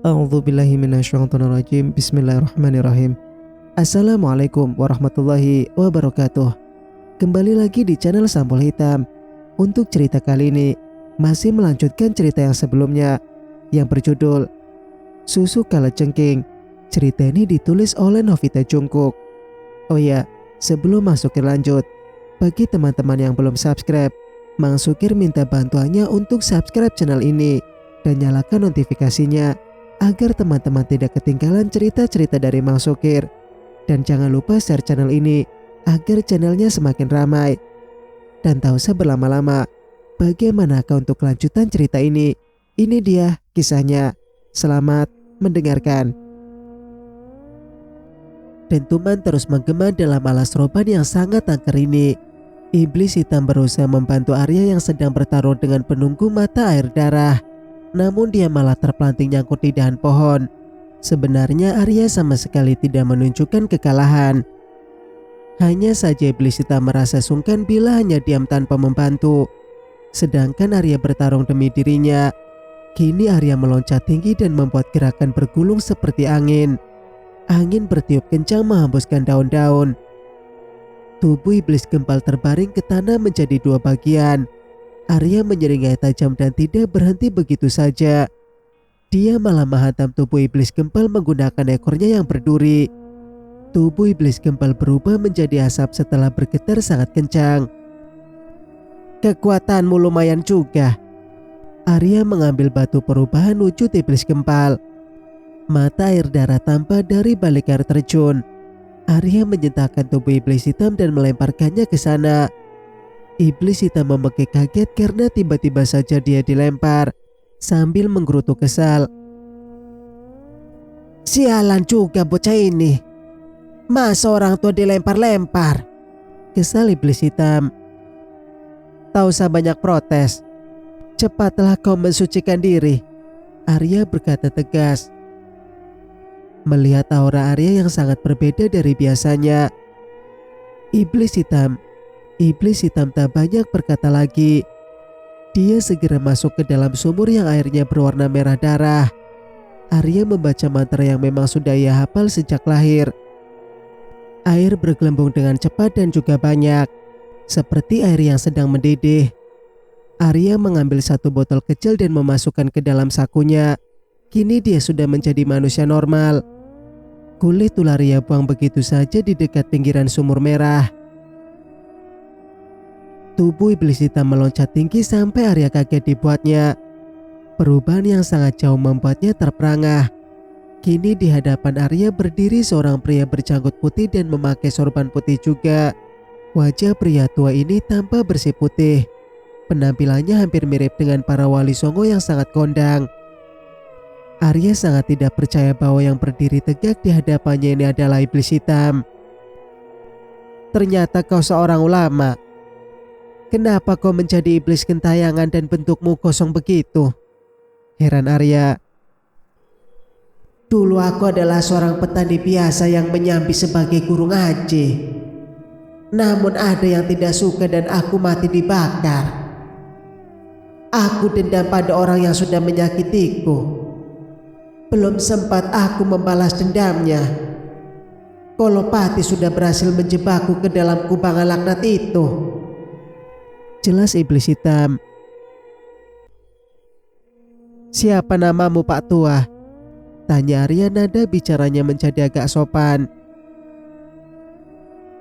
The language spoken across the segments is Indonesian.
A'udzubillahi minasyaitonirrajim. Bismillahirrahmanirrahim. Assalamualaikum warahmatullahi wabarakatuh. Kembali lagi di channel Sampul Hitam. Untuk cerita kali ini masih melanjutkan cerita yang sebelumnya yang berjudul Susu Kalajengking. Cerita ini ditulis oleh Novita Jungkook. Oh ya, sebelum masuk ke lanjut, bagi teman-teman yang belum subscribe, Mang Sukir minta bantuannya untuk subscribe channel ini dan nyalakan notifikasinya agar teman-teman tidak ketinggalan cerita-cerita dari Mang Sukir. Dan jangan lupa share channel ini agar channelnya semakin ramai. Dan tak usah berlama-lama, bagaimanakah untuk kelanjutan cerita ini? Ini dia kisahnya. Selamat mendengarkan. Dentuman terus menggema dalam alas roban yang sangat angker ini. Iblis hitam berusaha membantu Arya yang sedang bertarung dengan penunggu mata air darah. Namun dia malah terpelanting nyangkut di dahan pohon. Sebenarnya Arya sama sekali tidak menunjukkan kekalahan. Hanya saja iblis hitam merasa sungkan bila hanya diam tanpa membantu. Sedangkan Arya bertarung demi dirinya. Kini Arya meloncat tinggi dan membuat gerakan bergulung seperti angin. Angin bertiup kencang menghembuskan daun-daun. Tubuh iblis gempal terbaring ke tanah menjadi dua bagian. Arya menyeringai tajam dan tidak berhenti begitu saja. Dia malah menghantam tubuh iblis gempal menggunakan ekornya yang berduri. Tubuh iblis gempal berubah menjadi asap setelah bergetar sangat kencang. Kekuatanmu lumayan juga. Arya mengambil batu perubahan wujud iblis gempal. Mata air darah tampak dari balik air terjun. Arya menyentakkan tubuh iblis hitam dan melemparkannya ke sana. Iblis hitam membekik kaget karena tiba-tiba saja dia dilempar sambil menggerutu kesal. Sialan juga bocah ini. Masa orang tua dilempar-lempar? Kesal iblis hitam. Tak usah banyak protes. Cepatlah kau mensucikan diri. Arya berkata tegas. Melihat aura Arya yang sangat berbeda dari biasanya, Iblis hitam tak banyak berkata lagi. Dia segera masuk ke dalam sumur yang airnya berwarna merah darah. Arya membaca mantra yang memang sudah ia hafal sejak lahir. Air bergelembung dengan cepat dan juga banyak, seperti air yang sedang mendidih. Arya mengambil satu botol kecil dan memasukkan ke dalam sakunya. Kini dia sudah menjadi manusia normal. Kulit ular ia buang begitu saja di dekat pinggiran sumur merah. Tubuh iblis hitam meloncat tinggi sampai Arya kaget dibuatnya. Perubahan yang sangat jauh membuatnya terperangah. Kini di hadapan Arya berdiri seorang pria berjanggut putih dan memakai sorban putih juga. Wajah pria tua ini tampak bersih putih. Penampilannya hampir mirip dengan para wali songo yang sangat kondang. Arya sangat tidak percaya bahwa yang berdiri tegak di hadapannya ini adalah iblis hitam. Ternyata kau seorang ulama. Kenapa kau menjadi iblis gentayangan dan bentukmu kosong begitu? Heran Arya. Dulu aku adalah seorang petani biasa yang menyambi sebagai guru ngaji. Namun ada yang tidak suka dan aku mati dibakar. Aku dendam pada orang yang sudah menyakitiku. Belum sempat aku membalas dendamnya. Kolopati sudah berhasil menjebakku ke dalam kubangan laknat itu. Jelas iblis hitam. Siapa namamu Pak Tua? Tanya Arya, nada bicaranya menjadi agak sopan.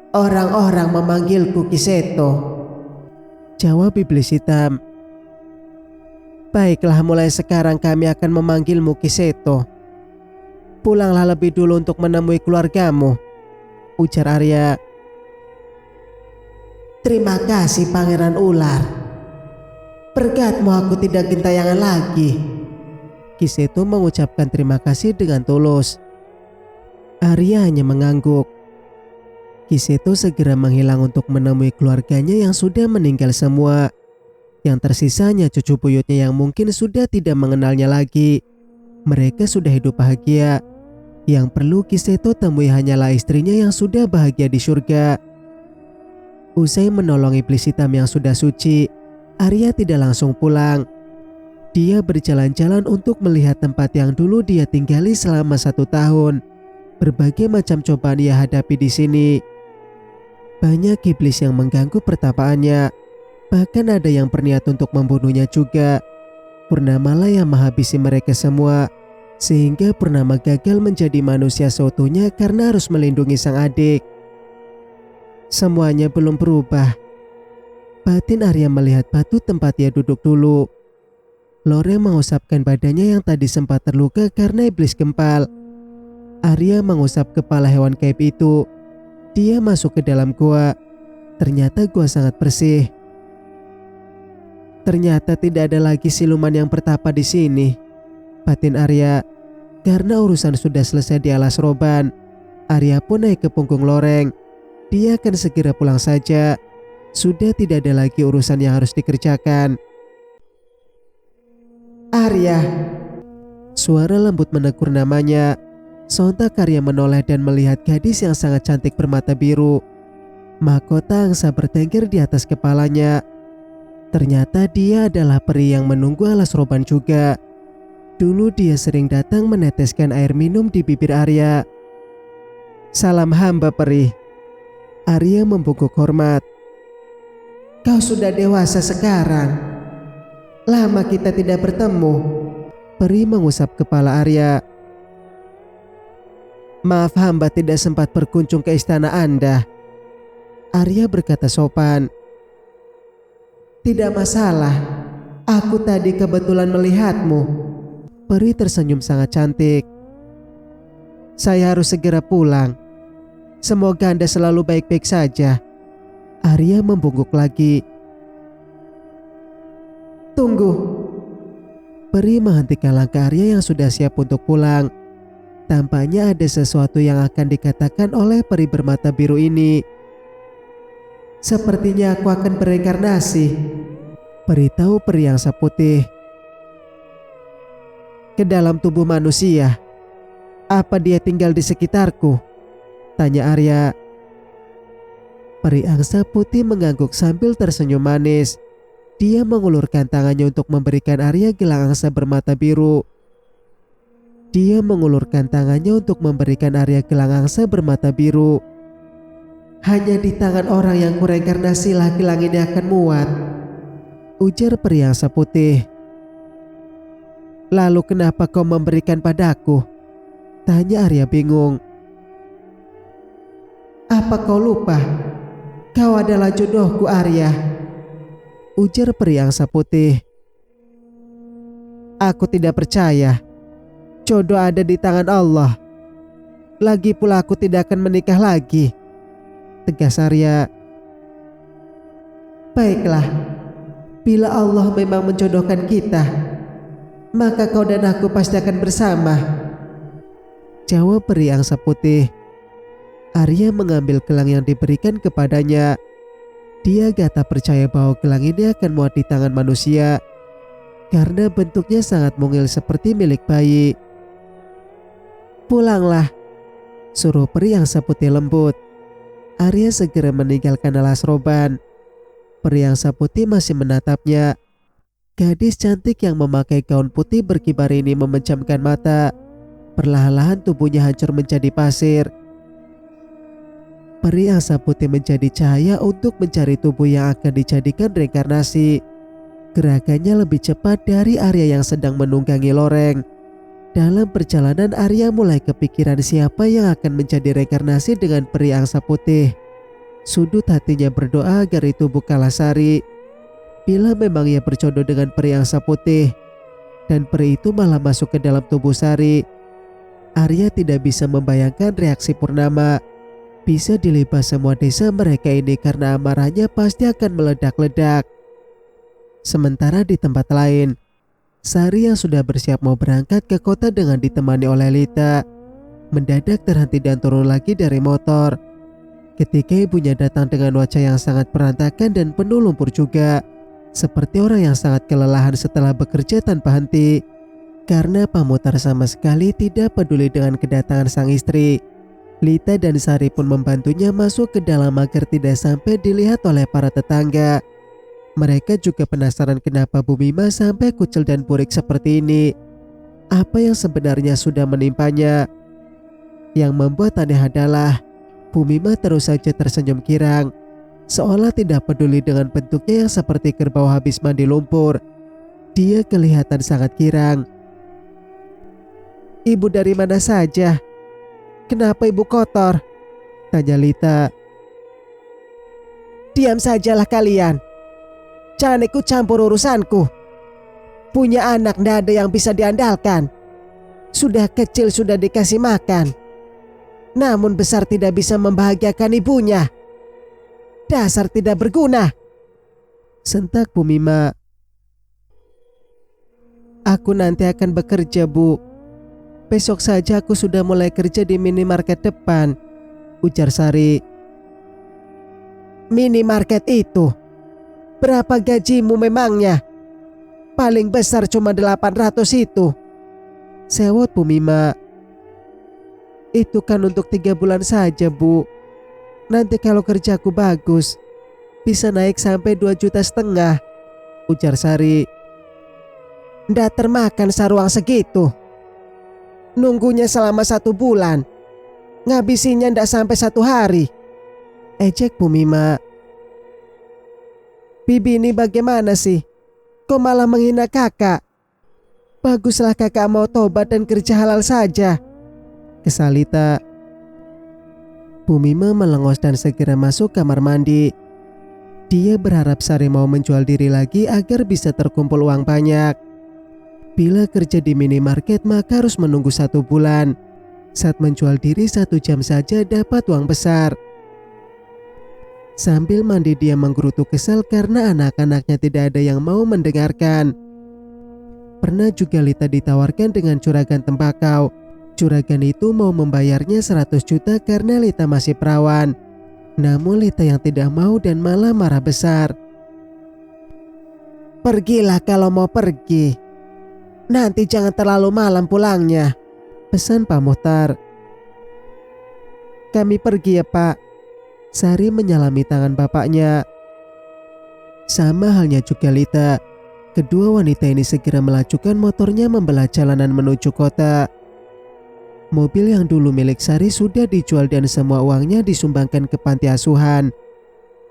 Orang-orang memanggilku Kiseto. Jawab iblis hitam. Baiklah, mulai sekarang kami akan memanggilmu Kiseto. Pulanglah lebih dulu untuk menemui keluargamu, ujar Arya. Terima kasih Pangeran Ular. Berkatmu aku tidak gentayangan lagi. Kiseto mengucapkan terima kasih dengan tulus. Arya hanya mengangguk. Kiseto segera menghilang untuk menemui keluarganya yang sudah meninggal semua. Yang tersisa hanya cucu buyutnya yang mungkin sudah tidak mengenalnya lagi. Mereka sudah hidup bahagia. Yang perlu Kiseto temui hanyalah istrinya yang sudah bahagia di surga. Usai menolong iblis hitam yang sudah suci, Arya tidak langsung pulang. Dia berjalan-jalan untuk melihat tempat yang dulu dia tinggali selama 1 tahun. Berbagai macam cobaan ia hadapi di sini. Banyak iblis yang mengganggu pertapaannya. Bahkan ada yang berniat untuk membunuhnya juga. Purnamalah yang menghabisi mereka semua. Sehingga Purnama gagal menjadi manusia seutuhnya karena harus melindungi sang adik. Semuanya belum berubah. Batin Arya melihat batu tempat ia duduk dulu. Loreng mengusapkan badannya yang tadi sempat terluka karena iblis gempal. Arya mengusap kepala hewan gaib itu. Dia masuk ke dalam gua. Ternyata gua sangat bersih. Ternyata tidak ada lagi siluman yang bertapa di sini. Batin Arya. Karena urusan sudah selesai di alas roban, Arya pun naik ke punggung loreng. Dia akan segera pulang saja. Sudah tidak ada lagi urusan yang harus dikerjakan. Arya. Suara lembut menegur namanya. Sontak Arya menoleh dan melihat gadis yang sangat cantik bermata biru. Mahkota angsa bertengger di atas kepalanya. Ternyata dia adalah peri yang menunggu alas roban juga. Dulu dia sering datang meneteskan air minum di bibir Arya. Salam hamba peri. Arya membungkuk hormat. Kau sudah dewasa sekarang. Lama kita tidak bertemu. Peri mengusap kepala Arya. Maaf hamba tidak sempat berkunjung ke istana Anda. Arya berkata sopan. Tidak masalah. Aku tadi kebetulan melihatmu. Peri tersenyum sangat cantik. Saya harus segera pulang. Semoga Anda selalu baik-baik saja. Arya membungkuk lagi. Tunggu. Peri menghentikan langkah Arya yang sudah siap untuk pulang. Tampaknya ada sesuatu yang akan dikatakan oleh peri bermata biru ini. Sepertinya aku akan bereinkarnasi. Beritahu peri angsa putih. Ke dalam tubuh manusia. Apa dia tinggal di sekitarku? Tanya Arya. Peri angsa putih mengangguk sambil tersenyum manis. Dia mengulurkan tangannya untuk memberikan Arya gelang angsa bermata biru. Dia mengulurkan tangannya untuk memberikan Arya gelang angsa bermata biru. Hanya di tangan orang yang kureinkarnasilah gelang ini akan muat. Ujar peri angsa putih. Lalu kenapa kau memberikan padaku? Tanya Arya bingung. Apa kau lupa? Kau adalah jodohku Arya. Ujar peri angsa putih. Aku tidak percaya. Jodoh ada di tangan Allah. Lagi pula aku tidak akan menikah lagi. Tegas Arya. Baiklah. Bila Allah memang menjodohkan kita, maka kau dan aku pasti akan bersama. Jawab peri angsa putih. Arya mengambil gelang yang diberikan kepadanya. Dia gak tak percaya bahwa gelang ini akan muat di tangan manusia. Karena bentuknya sangat mungil seperti milik bayi. Pulanglah. Suruh peri angsa putih lembut. Arya segera meninggalkan alas roban. Peri angsa putih masih menatapnya. Gadis cantik yang memakai gaun putih berkibar ini memejamkan mata. Perlahan-lahan tubuhnya hancur menjadi pasir. Peri angsa putih menjadi cahaya untuk mencari tubuh yang akan dijadikan reinkarnasi. Gerakannya lebih cepat dari Arya yang sedang menunggangi loreng. Dalam perjalanan Arya mulai kepikiran siapa yang akan menjadi reinkarnasi dengan peri angsa putih. Sudut hatinya berdoa agar itu bukanlah Sari. Bila memang ia berjodoh dengan peri angsa putih dan peri itu malah masuk ke dalam tubuh Sari, Arya tidak bisa membayangkan reaksi Purnama. Bisa dilibas semua desa mereka ini karena amarahnya pasti akan meledak-ledak. Sementara di tempat lain, Sari yang sudah bersiap mau berangkat ke kota dengan ditemani oleh Lita, mendadak terhenti dan turun lagi dari motor. Ketika ibunya datang dengan wajah yang sangat berantakan dan penuh lumpur juga. Seperti orang yang sangat kelelahan setelah bekerja tanpa henti. Karena Pamutar sama sekali tidak peduli dengan kedatangan sang istri. Lita dan Sari pun membantunya masuk ke dalam agar tidak sampai dilihat oleh para tetangga. Mereka juga penasaran kenapa Bu Mima sampai kucil dan burik seperti ini. Apa yang sebenarnya sudah menimpanya? Yang membuat aneh adalah Bu Mima terus saja tersenyum girang, seolah tidak peduli dengan bentuknya yang seperti kerbau habis mandi lumpur. Dia kelihatan sangat girang. "Ibu dari mana saja? Kenapa ibu kotor?" tanya Lita. "Diam sajalah kalian. Jangan ikut campur urusanku. Punya anak ndak ada yang bisa diandalkan. Sudah kecil sudah dikasih makan, namun besar tidak bisa membahagiakan ibunya. Dasar tidak berguna," sentak Bu Mima. "Aku nanti akan bekerja, Bu. Besok saja aku sudah mulai kerja di minimarket depan," ujar Sari. "Minimarket itu? Berapa gajimu memangnya? Paling besar cuma 800 itu," sewot Bu Mima. "Itu kan untuk 3 bulan saja, Bu. Nanti kalau kerjaku bagus, bisa naik sampai 2,5 juta," ujar Sari. "Ndak termakan saruang segitu. Nunggunya selama 1 bulan, ngabisinya ndak sampai 1 hari," ejek Bu Mima. "Bibi ini bagaimana sih? Kok malah menghina kakak? Baguslah kakak mau tobat dan kerja halal saja," kesal Lita. Bu Mima melengos dan segera masuk kamar mandi. Dia berharap Sari mau menjual diri lagi agar bisa terkumpul uang banyak. Bila kerja di minimarket maka harus menunggu 1 bulan. Saat menjual diri 1 jam saja dapat uang besar. Sambil mandi dia menggerutu kesal karena anak-anaknya tidak ada yang mau mendengarkan. Pernah juga Lita ditawarkan dengan juragan tembakau. Juragan itu mau membayarnya 100 juta karena Lita masih perawan. Namun Lita yang tidak mau dan malah marah besar. "Pergilah kalau mau pergi. Nanti jangan terlalu malam pulangnya," pesan Pak Muhtar. "Kami pergi ya, Pak." Sari menyalami tangan bapaknya. Sama halnya juga Lita. Kedua wanita ini segera melajukan motornya membelah jalanan menuju kota. Mobil yang dulu milik Sari sudah dijual dan semua uangnya disumbangkan ke panti asuhan.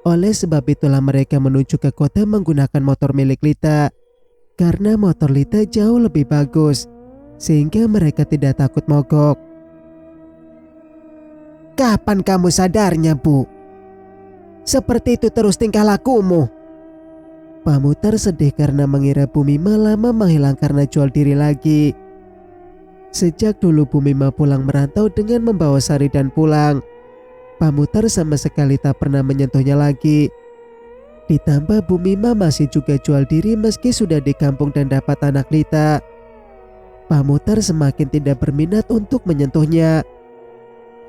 Oleh sebab itulah mereka menuju ke kota menggunakan motor milik Lita. Karena motor Lita jauh lebih bagus, sehingga mereka tidak takut mogok. "Kapan kamu sadarnya, Bu? Seperti itu terus tingkah lakumu." Pak Muhtar sedih karena mengira Bu Mima lama menghilang karena jual diri lagi. Sejak dulu Bu Mima pulang merantau dengan membawa Sari dan pulang. Pak Muhtar sama sekali tak pernah menyentuhnya lagi. Ditambah Bu Mima masih juga jual diri meski sudah di kampung dan dapat anak Lita. Pak Muhtar semakin tidak berminat untuk menyentuhnya.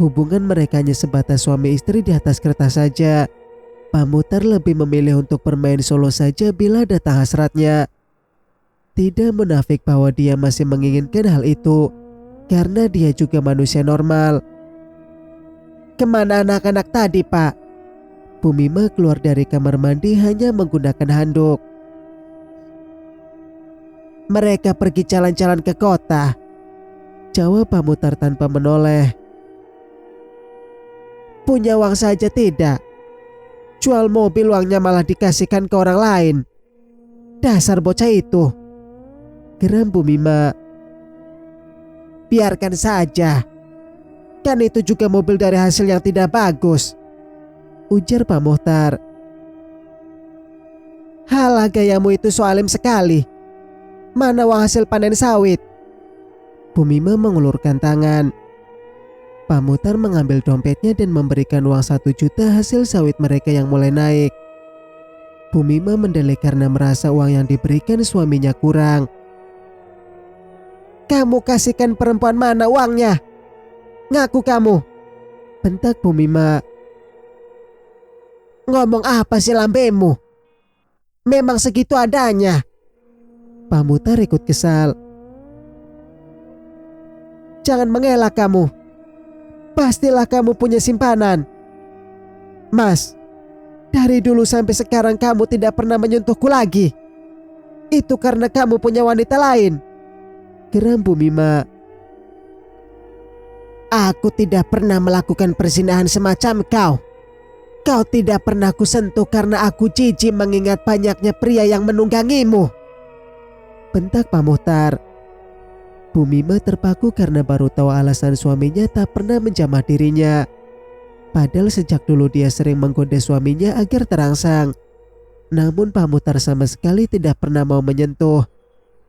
Hubungan mereka hanya sebatas suami istri di atas kertas saja. Pak Muhtar lebih memilih untuk bermain solo saja bila datang hasratnya. Tidak munafik bahwa dia masih menginginkan hal itu, karena dia juga manusia normal. "Kemana anak-anak tadi, Pak?" Bu Mima keluar dari kamar mandi hanya menggunakan handuk. "Mereka pergi jalan-jalan ke kota," jawab Pak Muhtar tanpa menoleh. "Punya uang saja tidak. Jual mobil uangnya malah dikasihkan ke orang lain. Dasar bocah itu," geram Bu Mima. "Biarkan saja. Kan itu juga mobil dari hasil yang tidak bagus," ujar Pak Muhtar. "Halah, gayamu itu so alim sekali. Mana uang hasil panen sawit?" Bu Mima mengulurkan tangan. Pak Muhtar mengambil dompetnya dan memberikan uang 1 juta hasil sawit mereka yang mulai naik. Bu Mima mendelik karena merasa uang yang diberikan suaminya kurang. "Kamu kasihkan perempuan mana uangnya? Ngaku kamu," bentak Bu Mima. "Ngomong apa sih lambemu? Memang segitu adanya." Pak Muhtar ikut kesal. "Jangan mengelak kamu. Pastilah kamu punya simpanan. Mas, Dari dulu sampai sekarang kamu tidak pernah menyentuhku lagi. Itu karena kamu punya wanita lain, geram Bu Mima. Aku tidak pernah melakukan perzinahan semacam kau. Kau tidak pernah kusentuh karena aku jijik mengingat banyaknya pria yang menunggangimu, bentak Pak Muhtar. Bu Mima terpaku karena baru tahu alasan suaminya tak pernah menjamah dirinya. Padahal sejak dulu dia sering menggoda suaminya agar terangsang. Namun Pak Muhtar sama sekali tidak pernah mau menyentuh.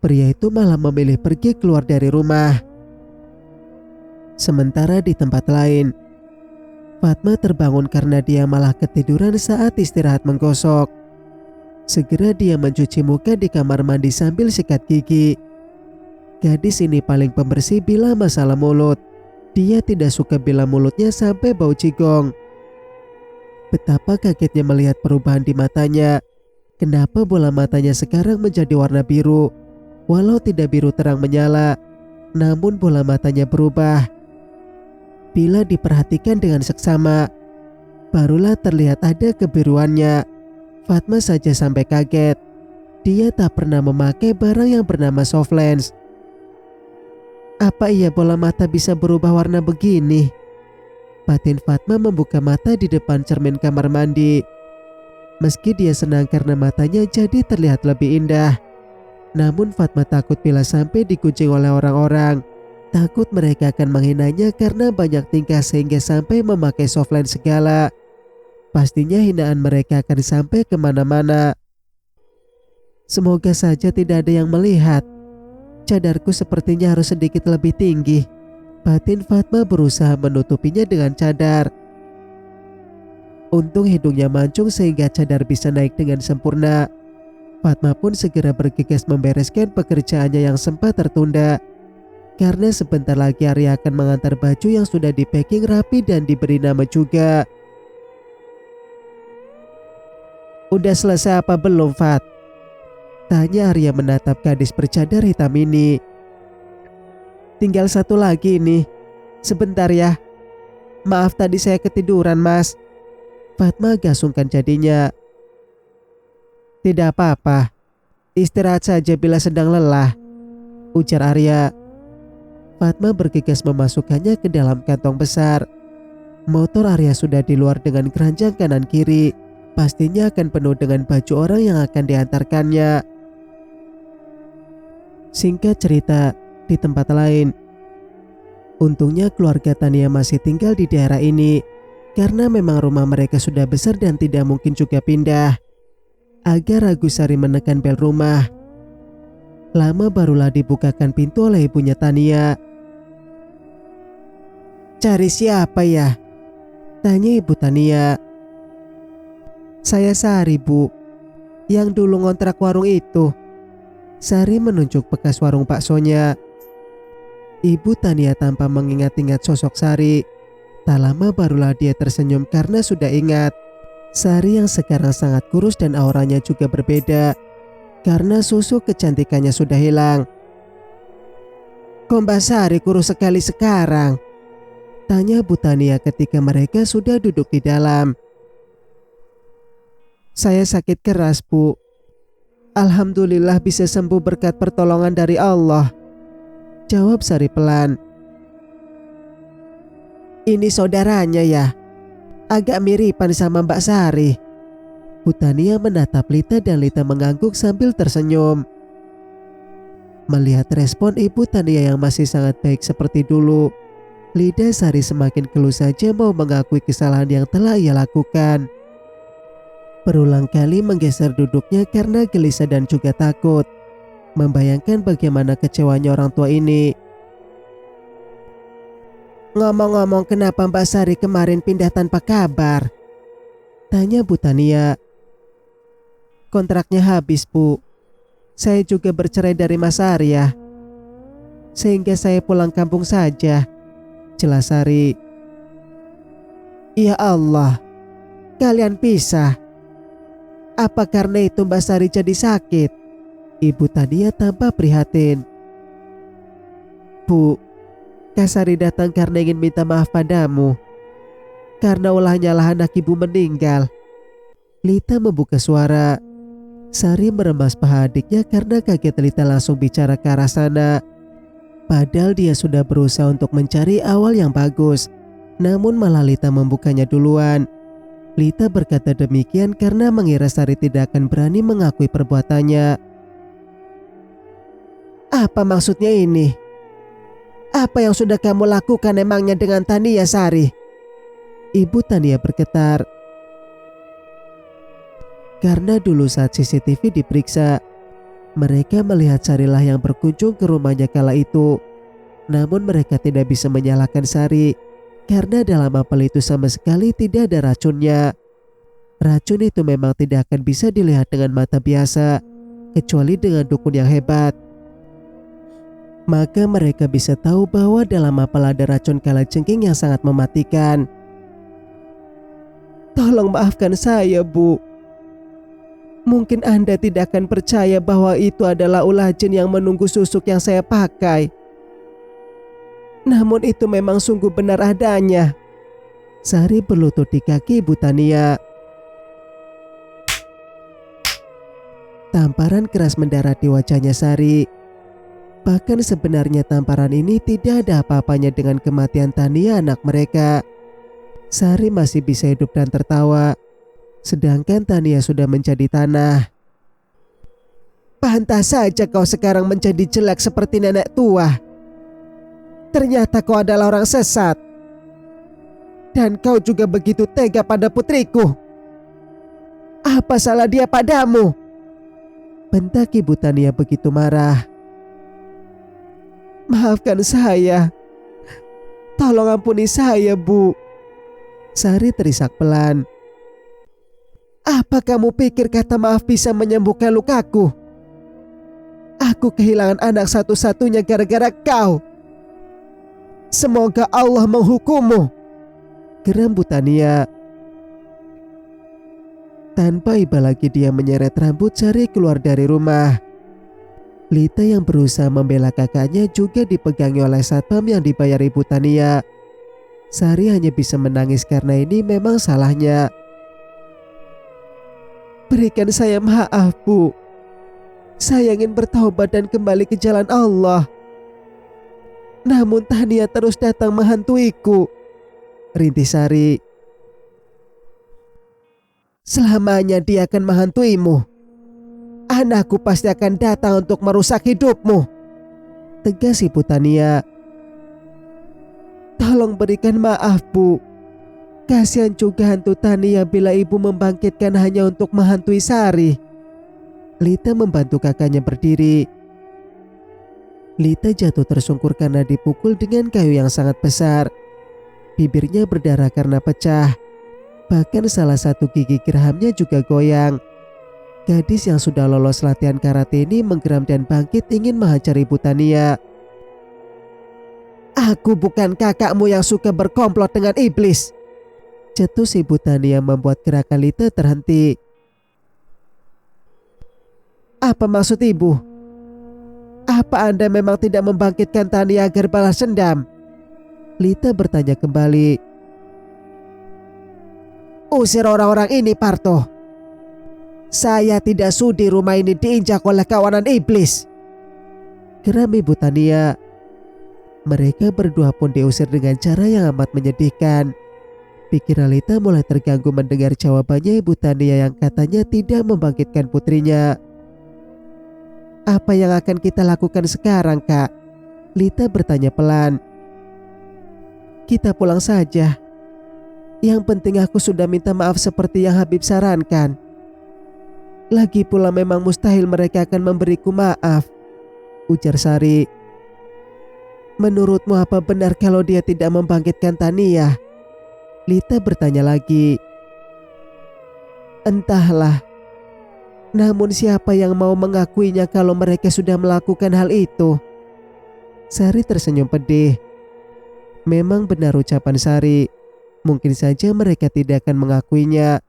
Pria itu malah memilih pergi keluar dari rumah. Sementara di tempat lain, Fatma terbangun karena dia malah ketiduran saat istirahat menggosok. Segera dia mencuci muka di kamar mandi sambil sikat gigi. Gadis ini paling pembersih bila masalah mulut. Dia tidak suka bila mulutnya sampai bau cigong. Betapa kagetnya melihat perubahan di matanya. Kenapa bola matanya sekarang menjadi warna biru? Walau tidak biru terang menyala, namun bola matanya berubah. Bila diperhatikan dengan seksama, barulah terlihat ada kebiruannya. Fatma saja sampai kaget. Dia tak pernah memakai barang yang bernama soft lens. Apa iya bola mata bisa berubah warna begini? Batin Fatma membuka mata di depan cermin kamar mandi. Meski dia senang karena matanya jadi terlihat lebih indah, namun Fatma takut bila sampai dikucing oleh orang-orang. Takut mereka akan menghinanya karena banyak tingkah sehingga sampai memakai soft lens segala. Pastinya hinaan mereka akan sampai kemana-mana. Semoga saja tidak ada yang melihat. Cadarku sepertinya harus sedikit lebih tinggi. Batin Fatma berusaha menutupinya dengan cadar. Untung hidungnya mancung sehingga cadar bisa naik dengan sempurna. Fatma pun segera bergegas membereskan pekerjaannya yang sempat tertunda. Karena sebentar lagi Arya akan mengantar baju yang sudah di-packing rapi dan diberi nama juga. Udah selesai apa belum, Fat? Tanya Arya menatap gadis bercadar hitam ini. Tinggal satu lagi nih. Sebentar ya. Maaf tadi saya ketiduran, Mas. Fatma gasungkan jadinya. Tidak apa-apa. Istirahat saja bila sedang lelah, ujar Arya. Fatma bergegas memasukkannya ke dalam kantong besar. Motor Arya sudah di luar dengan keranjang kanan kiri. Pastinya akan penuh dengan baju orang yang akan diantarkannya. Singkat cerita, di tempat lain, untungnya keluarga Tania masih tinggal di daerah ini. Karena memang rumah mereka sudah besar dan tidak mungkin juga pindah. Agak ragu Sari menekan bel rumah. Lama barulah dibukakan pintu oleh ibunya Tania. Cari siapa ya? Tanya ibu Tania. Saya Sari, Bu. Yang dulu ngontrak warung itu. Sari menunjuk bekas warung baksonya. Ibu Tania tanpa mengingat-ingat sosok Sari. Tak lama barulah dia tersenyum karena sudah ingat. Sari yang sekarang sangat kurus dan auranya juga berbeda. Karena susu kecantikannya sudah hilang. Kok Mbak Sari kurus sekali sekarang? Tanya Bu Tania ketika mereka sudah duduk di dalam. Saya sakit keras, Bu. Alhamdulillah bisa sembuh berkat pertolongan dari Allah, jawab Sari pelan. Ini saudaranya ya? Agak miripan sama Mbak Sari. Bu Tania menatap Lita dan Lita mengangguk sambil tersenyum. Melihat respon ibu Tania yang masih sangat baik seperti dulu, lidah Sari semakin keluh saja mau mengakui kesalahan yang telah ia lakukan. Berulang kali menggeser duduknya karena gelisah dan juga takut. Membayangkan bagaimana kecewanya orang tua ini. Ngomong-ngomong, kenapa Mbak Sari kemarin pindah tanpa kabar? Tanya Bu Tania. Kontraknya habis, Bu. Saya juga bercerai dari Mas Arya. Sehingga saya pulang kampung saja, jelas Sari. Ya Allah, kalian pisah. Apa karena itu Mbak Sari jadi sakit? Ibu Tania tanpa prihatin. Bu, Kak Sari datang karena ingin minta maaf padamu. Karena ulahnya lah anak ibu meninggal. Lita membuka suara. Sari meremas paha adiknya karena kaget Lita langsung bicara ke arah sana. Padahal dia sudah berusaha untuk mencari awal yang bagus, namun malah Lita membukanya duluan. Lita berkata demikian karena mengira Sari tidak akan berani mengakui perbuatannya. Apa maksudnya ini? Apa yang sudah kamu lakukan emangnya dengan Tania, Sari? Ibu Tania bergetar. Karena dulu saat CCTV diperiksa, mereka melihat Sarilah yang berkunjung ke rumahnya kala itu. Namun mereka tidak bisa menyalahkan Sari, karena dalam apel itu sama sekali tidak ada racunnya. Racun itu memang tidak akan bisa dilihat dengan mata biasa, kecuali dengan dukun yang hebat. Maka mereka bisa tahu bahwa dalam apel ada racun kalajengking yang sangat mematikan. Tolong maafkan saya, Bu. Mungkin Anda tidak akan percaya bahwa itu adalah ulah jin yang menunggu susuk yang saya pakai. Namun itu memang sungguh benar adanya. Sari berlutut di kaki Ibu Tania. Tamparan keras mendarat di wajahnya Sari. Bahkan sebenarnya tamparan ini tidak ada apa-apanya dengan kematian Tania anak mereka. Sari masih bisa hidup dan tertawa, sedangkan Tania sudah menjadi tanah. Pantas saja kau sekarang menjadi jelek seperti nenek tua. Ternyata kau adalah orang sesat. Dan kau juga begitu tega pada putriku. Apa salah dia padamu? Bentak Ibu Tania begitu marah. Maafkan saya. Tolong ampuni saya, Bu. Sari terisak pelan. Apa kamu pikir kata maaf bisa menyembuhkan lukaku? Aku kehilangan anak satu-satunya gara-gara kau. Semoga Allah menghukummu. Geram Bu Tania. Tanpa iba lagi dia menyeret rambut Sari keluar dari rumah. Lita yang berusaha membela kakaknya juga dipegangi oleh satpam yang dibayar Ibu Tania. Sari hanya bisa menangis karena ini memang salahnya. Berikan saya maaf, Bu. Saya ingin bertaubat dan kembali ke jalan Allah. Namun Tania terus datang menghantuiku. Rintih Sari. Selamanya dia akan menghantuimu. Anakku pasti akan datang untuk merusak hidupmu. Tegas Ibu Tania. Tolong berikan maaf, Bu. Kasihan juga hantu Tania bila ibu membangkitkan hanya untuk menghantui Sari. Lita membantu kakaknya berdiri. Lita jatuh tersungkur karena dipukul dengan kayu yang sangat besar. Bibirnya berdarah karena pecah. Bahkan salah satu gigi gerhamnya juga goyang. Gadis yang sudah lolos latihan karate ini menggeram dan bangkit ingin menghajar Ibu Tania. Aku bukan kakakmu yang suka berkomplot dengan iblis. Cetus Ibu Tania membuat gerakan Lita terhenti. Apa maksud Ibu? Apa Anda memang tidak membangkitkan Tania agar balas dendam? Lita bertanya kembali. Usir orang-orang ini, Parto. Saya tidak sudi rumah ini diinjak oleh kawanan iblis. Geram Ibu Tania. Mereka berdua pun diusir dengan cara yang amat menyedihkan. Pikiran Lita mulai terganggu mendengar jawabannya Ibu Tania yang katanya tidak membangkitkan putrinya. Apa yang akan kita lakukan sekarang, Kak? Lita bertanya pelan. Kita pulang saja. Yang penting aku sudah minta maaf seperti yang Habib sarankan. Lagi pula memang mustahil mereka akan memberiku maaf, ujar Sari. Menurutmu apa benar kalau dia tidak membangkitkan Tania? Lita bertanya lagi. Entahlah. Namun siapa yang mau mengakuinya kalau mereka sudah melakukan hal itu? Sari tersenyum pedih. Memang benar ucapan Sari. Mungkin saja mereka tidak akan mengakuinya.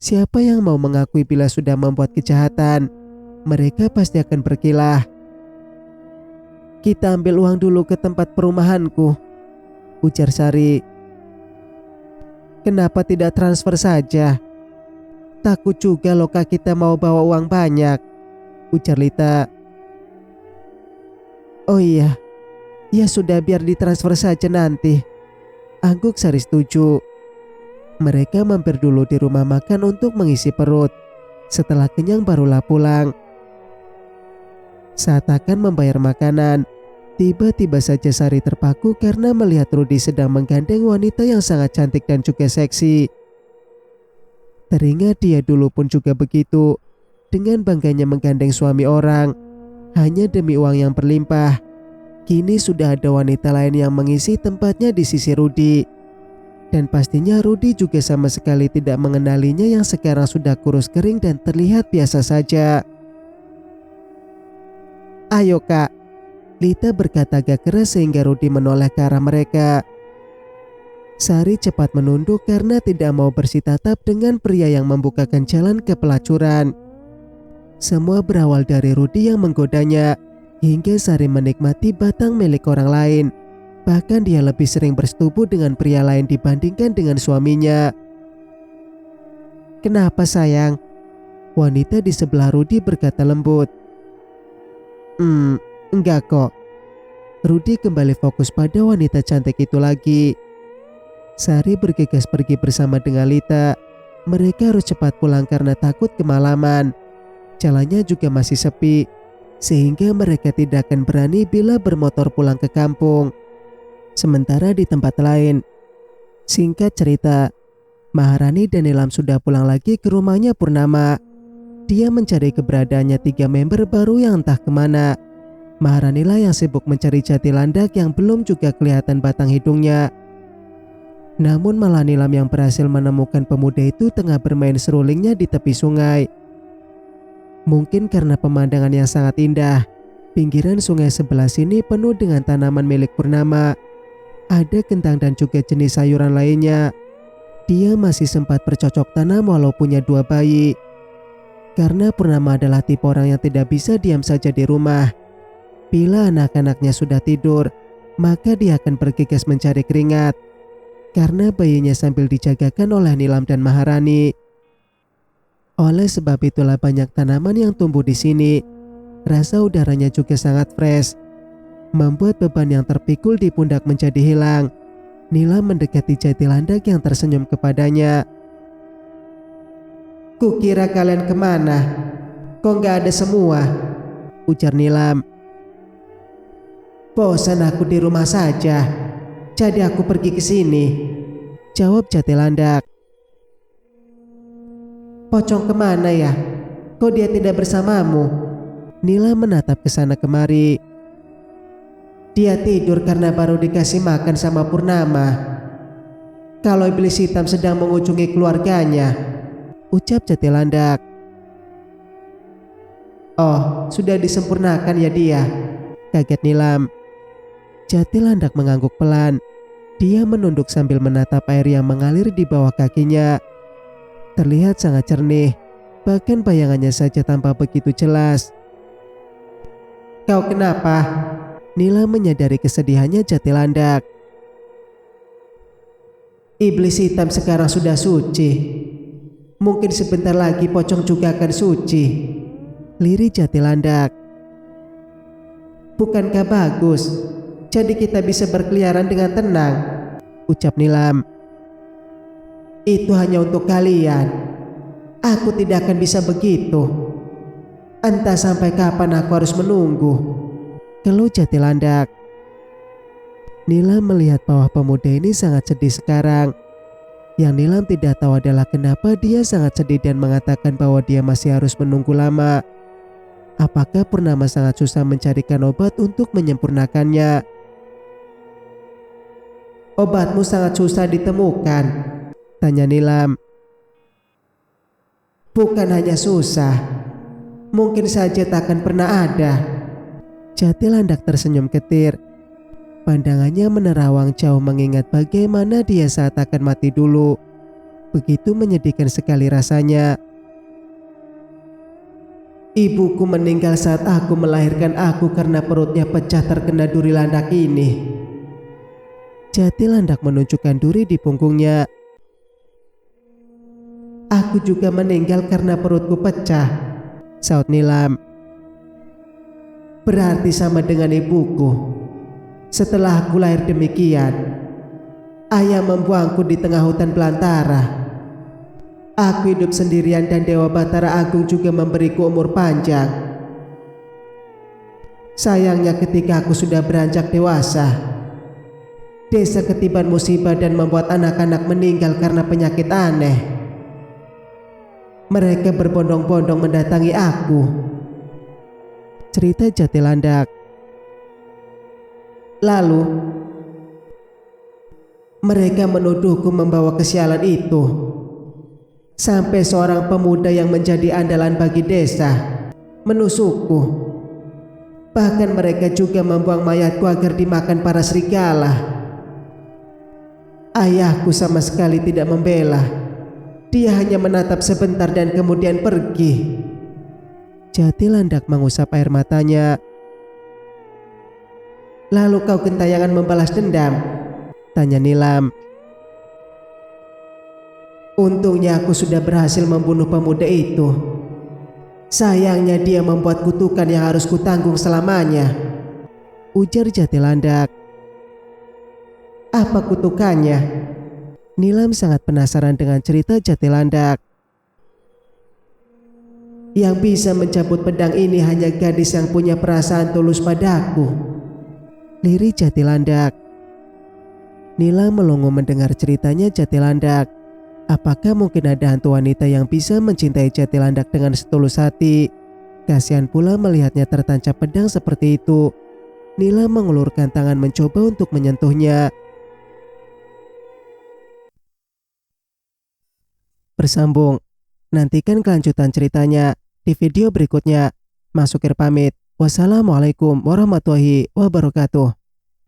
Siapa yang mau mengakui bila sudah membuat kejahatan? Mereka pasti akan berkilah. Kita ambil uang dulu ke tempat perumahanku, ujar Sari. Kenapa tidak transfer saja? Takut juga loh Kak kita mau bawa uang banyak, ujar Lita. Oh iya, ya sudah biar ditransfer saja nanti. Angguk Sari setuju. Mereka mampir dulu di rumah makan untuk mengisi perut. Setelah kenyang barulah pulang. Saat akan membayar makanan, tiba-tiba saja Sari terpaku karena melihat Rudi sedang menggandeng wanita yang sangat cantik dan juga seksi. Teringat dia dulu pun juga begitu, dengan bangganya menggandeng suami orang, hanya demi uang yang berlimpah. Kini sudah ada wanita lain yang mengisi tempatnya di sisi Rudi. Dan pastinya Rudi juga sama sekali tidak mengenalinya yang sekarang sudah kurus kering dan terlihat biasa saja. Ayo Kak, Lita berkata agak keras sehingga Rudi menoleh ke arah mereka. Sari cepat menunduk karena tidak mau bersitatap dengan pria yang membukakan jalan ke pelacuran. Semua berawal dari Rudi yang menggodanya, hingga Sari menikmati batang milik orang lain. Bahkan dia lebih sering bersetubuh dengan pria lain dibandingkan dengan suaminya. Kenapa sayang? Wanita di sebelah Rudi berkata lembut. Enggak kok. Rudi kembali fokus pada wanita cantik itu lagi. Sari bergegas pergi bersama dengan Lita. Mereka harus cepat pulang karena takut kemalaman. Jalannya juga masih sepi, sehingga mereka tidak akan berani bila bermotor pulang ke kampung. Sementara di tempat lain, singkat cerita, Maharani dan Nilam sudah pulang lagi ke rumahnya Purnama. Dia mencari keberadaannya 3 member baru yang entah kemana. Maharani lah yang sibuk mencari jati landak yang belum juga kelihatan batang hidungnya. Namun malah Nilam yang berhasil menemukan pemuda itu tengah bermain serulingnya di tepi sungai. Mungkin karena pemandangan yang sangat indah, pinggiran sungai sebelah sini penuh dengan tanaman milik Purnama. Ada kentang dan juga jenis sayuran lainnya. Dia masih sempat bercocok tanam walau punya 2 bayi. Karena Purnama adalah tipe orang yang tidak bisa diam saja di rumah. Bila anak-anaknya sudah tidur, maka dia akan bergegas mencari keringat. Karena bayinya sambil dijagakan oleh Nilam dan Maharani. Oleh sebab itulah banyak tanaman yang tumbuh di sini. Rasa udaranya juga sangat fresh, membuat beban yang terpikul di pundak menjadi hilang. Nilam mendekati jati landak yang tersenyum kepadanya. Kukira kalian kemana? Kok nggak ada semua? Ujar Nilam. Bosan aku di rumah saja, jadi aku pergi ke sini, jawab jati landak. Pocong kemana ya? Kok dia tidak bersamamu? Nilam menatap ke sana kemari. Dia tidur karena baru dikasih makan sama Purnama. Kalau iblis hitam sedang mengunjungi keluarganya, ucap jati landak. Oh, sudah disempurnakan ya dia, kaget Nilam. Jati landak mengangguk pelan. Dia menunduk sambil menatap air yang mengalir di bawah kakinya. Terlihat sangat jernih, bahkan bayangannya saja tampak begitu jelas. Kau kenapa? Nilam menyadari kesedihannya jati landak. Iblis hitam sekarang sudah suci. Mungkin sebentar lagi pocong juga akan suci, lirih jati landak. Bukankah bagus? Jadi kita bisa berkeliaran dengan tenang, ucap Nilam. Itu hanya untuk kalian. Aku tidak akan bisa begitu. Entah sampai kapan aku harus menunggu, keluh jati landak. Nilam melihat bahwa pemuda ini sangat sedih sekarang. Yang Nilam tidak tahu adalah kenapa dia sangat sedih dan mengatakan bahwa dia masih harus menunggu lama. Apakah Purnama sangat susah mencarikan obat untuk menyempurnakannya? Obatmu sangat susah ditemukan, tanya Nilam. Bukan hanya susah, mungkin saja tak akan pernah ada. Jati landak tersenyum ketir. Pandangannya menerawang jauh mengingat bagaimana dia saat akan mati dulu. Begitu menyedihkan sekali rasanya. Ibuku meninggal saat aku melahirkan aku karena perutnya pecah terkena duri landak ini. Jati landak menunjukkan duri di punggungnya. Aku Aku juga meninggal karena perutku pecah, saut Nilam. Berarti sama dengan ibuku. Setelah aku lahir demikian, ayah membuangku di tengah hutan belantara. Aku hidup sendirian dan Dewa Batara Agung juga memberiku umur panjang. Sayangnya ketika aku sudah beranjak dewasa, desa ketiban musibah dan membuat anak-anak meninggal karena penyakit aneh. Mereka berbondong-bondong mendatangi aku. Cerita Jatilandak. Lalu, mereka menuduhku membawa kesialan itu. Sampai seorang pemuda yang menjadi andalan bagi desa menusukku. Bahkan mereka juga membuang mayatku agar dimakan para serigala. Ayahku sama sekali tidak membela. Dia hanya menatap sebentar dan kemudian pergi. Jatilandak mengusap air matanya. Lalu kau gentayangan membalas dendam? Tanya Nilam. Untungnya aku sudah berhasil membunuh pemuda itu. Sayangnya dia membuat kutukan yang harus kutanggung selamanya, ujar Jatilandak. Apa kutukannya? Nilam sangat penasaran dengan cerita Jatilandak. Yang bisa mencabut pedang ini hanya gadis yang punya perasaan tulus padaku, lirih Jatilandak. Nilam melongo mendengar ceritanya Jatilandak. Apakah mungkin ada hantu wanita yang bisa mencintai Jatilandak dengan setulus hati? Kasihan pula melihatnya tertancap pedang seperti itu. Nilam mengulurkan tangan mencoba untuk menyentuhnya. Bersambung. Nantikan kelanjutan ceritanya di video berikutnya. Mas Sukir pamit. Wassalamualaikum warahmatullahi wabarakatuh.